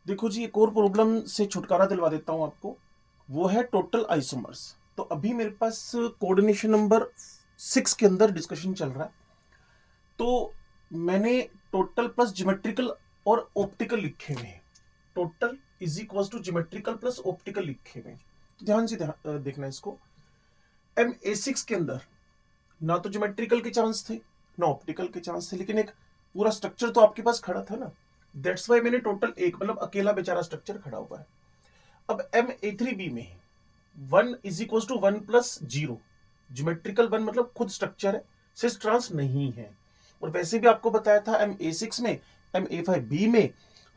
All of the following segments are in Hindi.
देखो जी, एक और प्रॉब्लम से छुटकारा दिलवा देता हूं आपको। वो है टोटल आइसोमर्स। तो अभी मेरे पास कोऑर्डिनेशन नंबर 6 के अंदर डिस्कशन चल रहा है। तो मैंने टोटल प्लस ज्योमेट्रिकल और ऑप्टिकल लिखे हुए हैं। Total is equal to geometrical plus optical लिखे हुए हैं। तो ध्यान से देखना इसको। MA6 के अंदर ना तो ज्योमेट्रिकल के चांस थे ना ऑप्टिकल के चांस थे, लेकिन एक पूरा स्ट्रक्चर तो आपके पास खड़ा था ना। दैट्स वाई मैंने टोटल एक मतलब अकेला बेचारा स्ट्रक्चर खड़ा हुआ है। अब MA3B में 1 is equal to 1 plus 0। Geometrical 1 मतलब खुद स्ट्रक्चर है, सिस ट्रांस नहीं है। और वैसे भी आपको बताया था MA6 में, MA5B में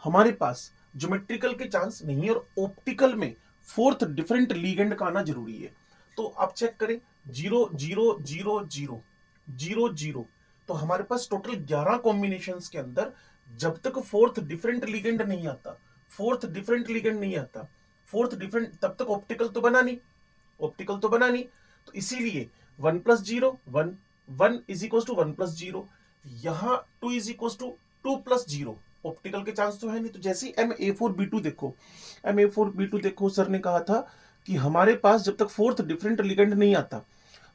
हमारे पास ज्योमेट्रिकल के चांस नहीं है और ऑप्टिकल में फोर्थ डिफरेंट लीगेंड का आना जरूरी है। तो आप चेक करें 0 0 0 0 0 0। तो हमारे पास टोटल 11 कॉम्बिनेशंस के अंदर जब तक फोर्थ डिफरेंट लीगेंड नहीं आता, फोर्थ डिफरेंट लीगेंड नहीं आता, फोर्थ डिफरेंट, तब तक ऑप्टिकल तो बना नहीं, ऑप्टिकल तो बना नहीं। तो इसीलिए 1 plus 0 1, 1 is equal to 1 plus 0। यहां 2 is equal to 2 plus 0। Optical के चांस तो है नहीं। तो जैसे ही MA4B2 देखो, MA4B2 देखो, सर ने कहा था कि हमारे पास जब तक फोर्थ डिफरेंट लिगेंड नहीं आता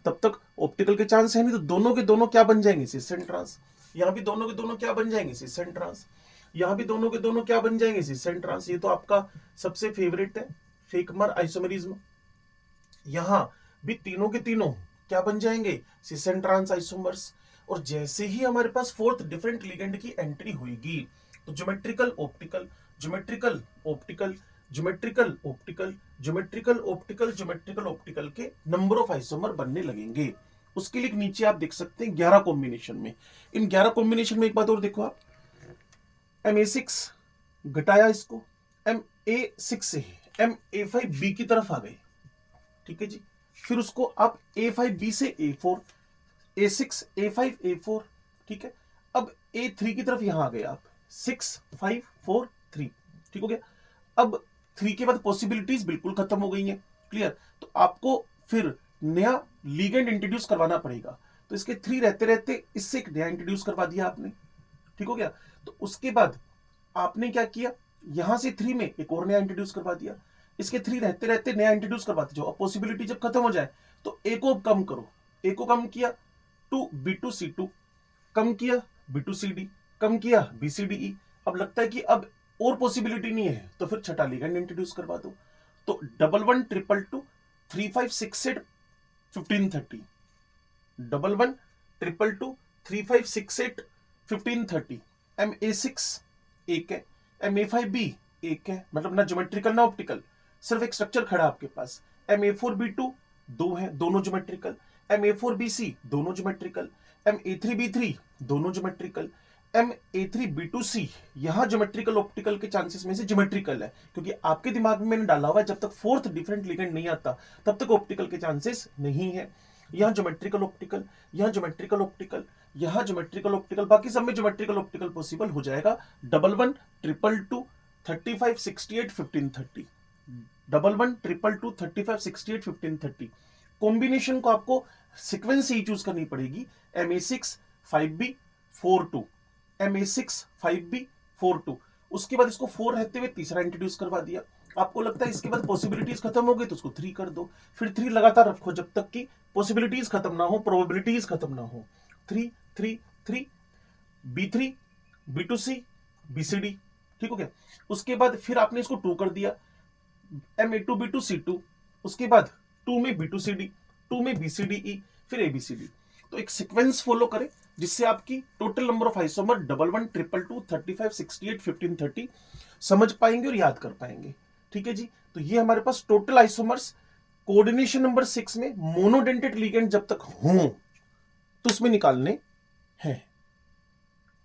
तब तक ऑप्टिकल के चांस है नहीं। तो दोनों के दोनों क्या बन जाएंगे, सिस एंड ट्रांस। यहां भी दोनों के दोनों क्या बन जाएंगे, सिस एंड ट्रांस। यहां भी दोनों के दोनों क्या बन जाएंगे, सिस एंड ट्रांस। ये तो आपका सबसे फेवरेट है, फेकमर आइसोमेरिज्म। यहां भी तीनों के तीनों क्या बन जाएंगे, सिस एंड ट्रांस आइसोमर्स। और जैसे ही हमारे पास फोर्थ डिफरेंट लिगेंड की एंट्री होगी तो geometrical optical, geometrical optical, geometrical optical, geometrical optical, geometrical optical के नंबर ऑफ आइसोमर बनने लगेंगे। उसके लिए नीचे आप देख सकते हैं 11 कॉम्बिनेशन में। इन 11 कॉम्बिनेशन में एक बात और देखो आप, MA6 घटाया इसको, MA6 से MA5B की तरफ आ गए, ठीक है जी। फिर उसको आप A5B से A4, A6 A5 A4, ठीक है। अब A3 की तरफ यहां आ गए आप, 6 5 4 3, ठीक हो गया। अब 3 के बाद पॉसिबिलिटीज बिल्कुल खत्म हो गई हैं, क्लियर। तो आपको फिर नया लीगेंड इंट्रोड्यूस करवाना पड़ेगा। तो इसके 3 रहते रहते इससे एक नया इंट्रोड्यूस करवा दिया आपने, ठीक हो गया। तो उसके बाद आपने क्या किया, यहां से 3 में एक और नया इंट्रोड्यूस करवा दिया। इसके 3 रहते रहते नया इंट्रोड्यूस करवाते जाओ। अब पॉसिबिलिटी जब खत्म हो जाए तो ए को कम करो। ए को कम किया 2B2C2, कम किया B2CD, कम किया BCDE। अब लगता है कि अब और पॉसिबिलिटी नहीं है, तो फिर छठा लिगेंड इंट्रोड्यूस करवा दो। तो 11 2 2 3 5 6 8 15 30, 11 2 2 3 5 6 8 15 30। MA6 एक है, MA5B एक है, मतलब ना ज्योमेट्रिकल ना ऑप्टिकल, सिर्फ एक स्ट्रक्चर खड़ा आपके पास। MA4B2 दो है, दोनों ज्योमेट्रिकल। MA4BC दोनों ज्योमेट्रिकल। MA3B3 दोनों ज्योमेट्रिकल। MA3B2C यहां ज्योमेट्रिकल ऑप्टिकल के चांसेस में से ज्योमेट्रिकल है, क्योंकि आपके दिमाग में मैंने डाला हुआ है जब तक फोर्थ डिफरेंट लिगेंड नहीं आता तब तक ऑप्टिकल के चांसेस नहीं है। यहां ज्योमेट्रिकल ऑप्टिकल, यहां ज्योमेट्रिकल ऑप्टिकल, यहां ज्योमेट्रिकल ऑप्टिकल, बाकी सब में ज्योमेट्रिकल ऑप्टिकल पॉसिबल हो जाएगा। 11 2 2 35 68 15 30, 11 2 2 35 68 15 30। कॉम्बिनेशन को आपको सीक्वेंस ही चूज करनी पड़ेगी। MA6 5B 4 2, MA6 5B 4 2। उसके बाद इसको 4 रहते हुए तीसरा इंट्रोड्यूस करवा दिया। आपको लगता है इसके बाद पॉसिबिलिटीज खत्म हो गई तो उसको 3 कर दो। फिर 3 लगातार रखो जब तक कि पॉसिबिलिटीज खत्म ना हो, प्रोबेबिलिटीज खत्म ना हो। 3 3 3, B3 B2C BCD, ठीक हो गया। उसके बाद फिर आपने इसको 2 कर दिया, MA2B2C2। उसके बाद 2 में B2CD, 2 में BCDE, फिर ABCD। तो एक सीक्वेंस फॉलो करें जिससे आपकी टोटल नंबर ऑफ आइसोमर 11 2 2 35 68 15 30 समझ पाएंगे और याद कर पाएंगे, ठीक है जी। तो ये हमारे पास टोटल आइसोमर्स कोऑर्डिनेशन नंबर 6 में मोनोडेंटेड लिगेंड जब तक हों तो उसमें निकालने हैं।